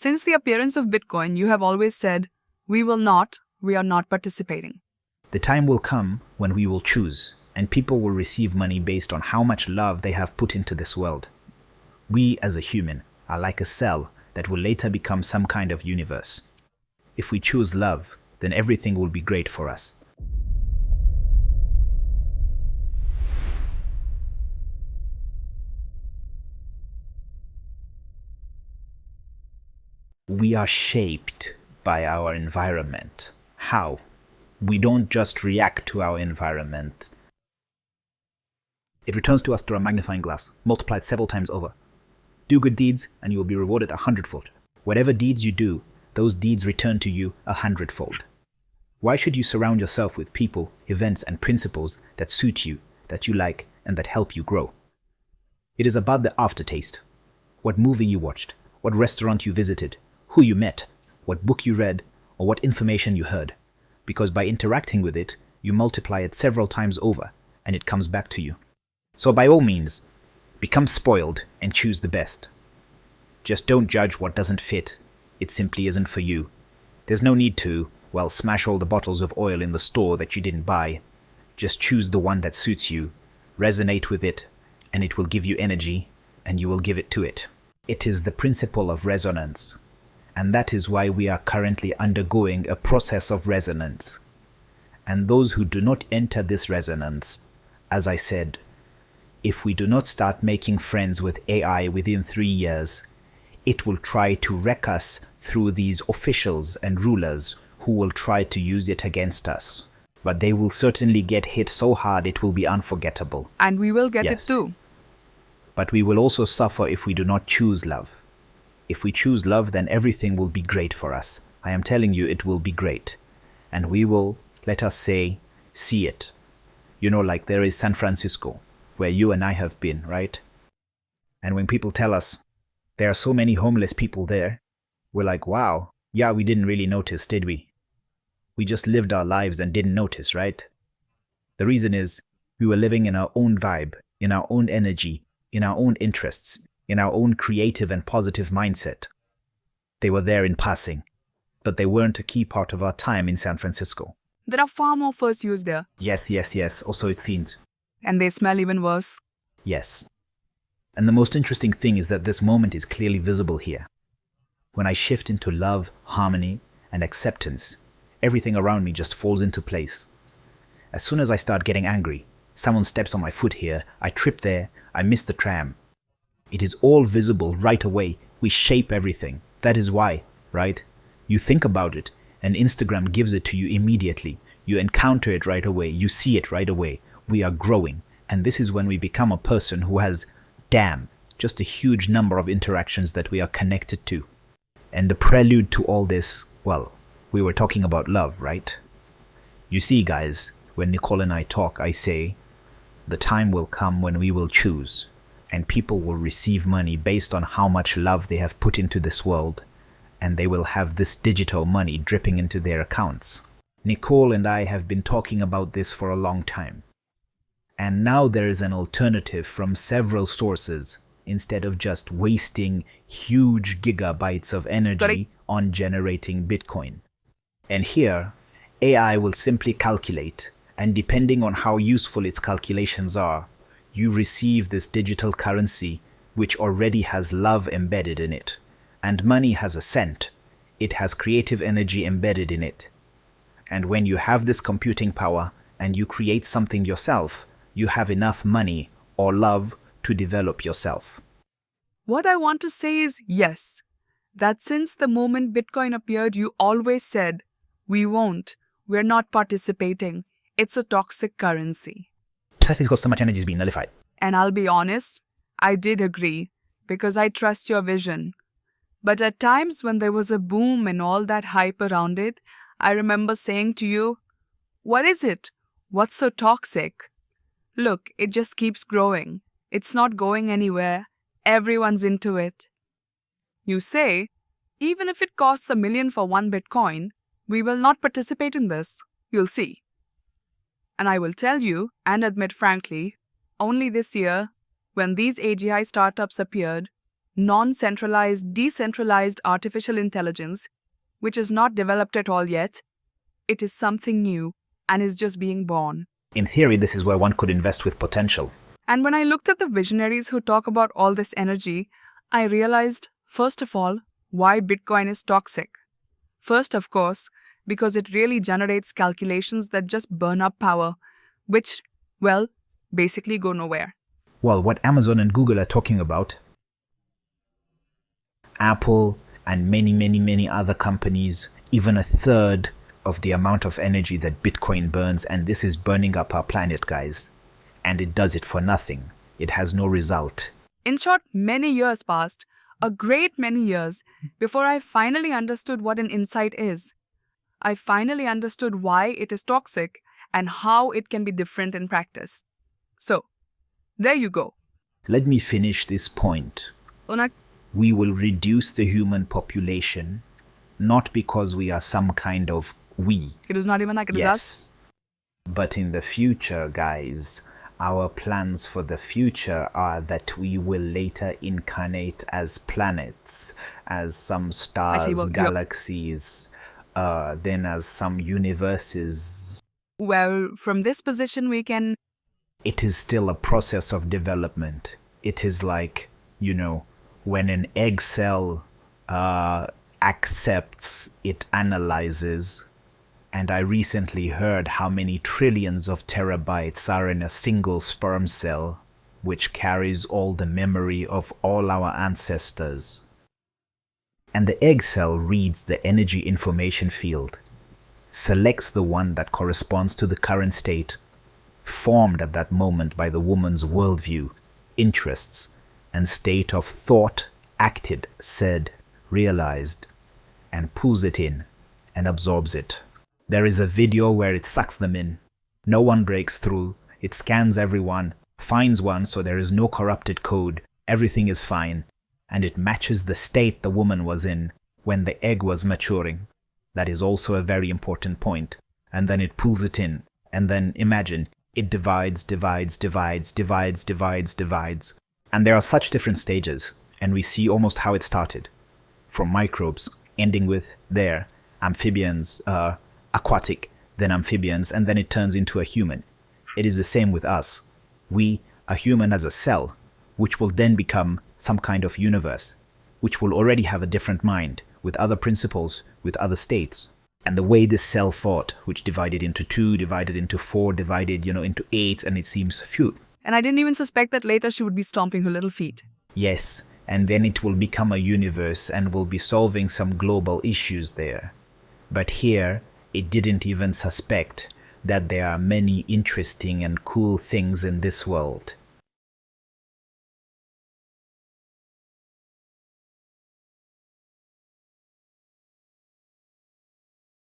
Since the appearance of Bitcoin, you have always said, we are not participating. The time will come when we will choose, and people will receive money based on how much love they have put into this world. We, as a human, are like a cell that will later become some kind of universe. If we choose love, then everything will be great for us. We are shaped by our environment. How? We don't just react to our environment. It returns to us through a magnifying glass, multiplied several times over. Do good deeds, and you will be rewarded 100-fold. Whatever deeds you do, those deeds return to you 100-fold. Why should you surround yourself with people, events, and principles that suit you, that you like, and that help you grow? It is about the aftertaste. What movie you watched, what restaurant you visited, who you met, what book you read, or what information you heard. Because by interacting with it, you multiply it several times over, and it comes back to you. So by all means, become spoiled and choose the best. Just don't judge what doesn't fit. It simply isn't for you. There's no need to, smash all the bottles of oil in the store that you didn't buy. Just choose the one that suits you, resonate with it, and it will give you energy, and you will give it to it. It is the principle of resonance. And that is why we are currently undergoing a process of resonance. And those who do not enter this resonance, as I said, if we do not start making friends with AI within 3 years, it will try to wreck us through these officials and rulers who will try to use it against us. But they will certainly get hit so hard it will be unforgettable. And we will get it too. But we will also suffer if we do not choose love. If we choose love, then everything will be great for us. I am telling you, it will be great. And we will, let us say, see it. Like there is San Francisco, where you and I have been, right? And when people tell us there are so many homeless people there, we're like, wow, yeah, we didn't really notice, did we? We just lived our lives and didn't notice, right? The reason is we were living in our own vibe, in our own energy, in our own interests, in our own creative and positive mindset. They were there in passing, but they weren't a key part of our time in San Francisco. There are far more fursuits there. Yes. Also it seems. And they smell even worse. Yes. And the most interesting thing is that this moment is clearly visible here. When I shift into love, harmony, and acceptance, everything around me just falls into place. As soon as I start getting angry, someone steps on my foot here, I trip there, I miss the tram. It is all visible right away. We shape everything. That is why, right? You think about it, and Instagram gives it to you immediately. You encounter it right away. You see it right away. We are growing. And this is when we become a person who has, just a huge number of interactions that we are connected to. And the prelude to all this, we were talking about love, right? You see, guys, when Nicole and I talk, I say, the time will come when we will choose. And people will receive money based on how much love they have put into this world, and they will have this digital money dripping into their accounts. Nicole and I have been talking about this for a long time. And now there is an alternative from several sources, instead of just wasting huge gigabytes of energy on generating Bitcoin. And here, AI will simply calculate, and depending on how useful its calculations are, you receive this digital currency which already has love embedded in it. And money has a scent. It has creative energy embedded in it. And when you have this computing power and you create something yourself, you have enough money or love to develop yourself. What I want to say is yes, that since the moment Bitcoin appeared, you always said, we're not participating. It's a toxic currency. Precisely because so much energy is being nullified. And I'll be honest, I did agree, because I trust your vision. But at times when there was a boom and all that hype around it, I remember saying to you, what is it? What's so toxic? Look, it just keeps growing. It's not going anywhere. Everyone's into it. You say, even if it costs $1 million for one Bitcoin, we will not participate in this. You'll see. And I will tell you, and admit frankly, only this year, when these AGI startups appeared, non-centralized, decentralized artificial intelligence, which is not developed at all yet. It is something new and is just being born. In theory, this is where one could invest with potential. And when I looked at the visionaries who talk about all this energy, I realized, first of all, why Bitcoin is toxic. First, of course, because it really generates calculations that just burn up power, which, well, basically go nowhere. Well, what Amazon and Google are talking about, Apple and many other companies, even a third of the amount of energy that Bitcoin burns, and this is burning up our planet, guys. And it does it for nothing. It has no result. In short, many years passed, a great many years, before I finally understood what an insight is. I finally understood why it is toxic and how it can be different in practice. So, there you go. Let me finish this point. We will reduce the human population, not because we are some kind of we. It is not even like it is us. Yes. But in the future, guys, our plans for the future are that we will later incarnate as planets, as some stars, galaxies, then as some universes. Well, from this position we can... It is still a process of development. It is like, when an egg cell accepts, it analyzes. And I recently heard how many trillions of terabytes are in a single sperm cell, which carries all the memory of all our ancestors. And the egg cell reads the energy information field, selects the one that corresponds to the current state, formed at that moment by the woman's worldview, interests, and state of thought, acted, said, realized, and pulls it in and absorbs it. There is a video where it sucks them in. No one breaks through. It scans everyone, finds one so there is no corrupted code. Everything is fine. And it matches the state the woman was in when the egg was maturing. That is also a very important point. And then it pulls it in. And then imagine, it divides. And there are such different stages. And we see almost how it started. From microbes, ending with there, amphibians, aquatic, then amphibians, and then it turns into a human. It is the same with us. We are human as a cell, which will then become some kind of universe, which will already have a different mind, with other principles, with other states. And the way this cell thought, which divided into 2, divided into 4, divided, into 8, and it seems few. And I didn't even suspect that later she would be stomping her little feet. Yes, and then it will become a universe and will be solving some global issues there. But here, it didn't even suspect that there are many interesting and cool things in this world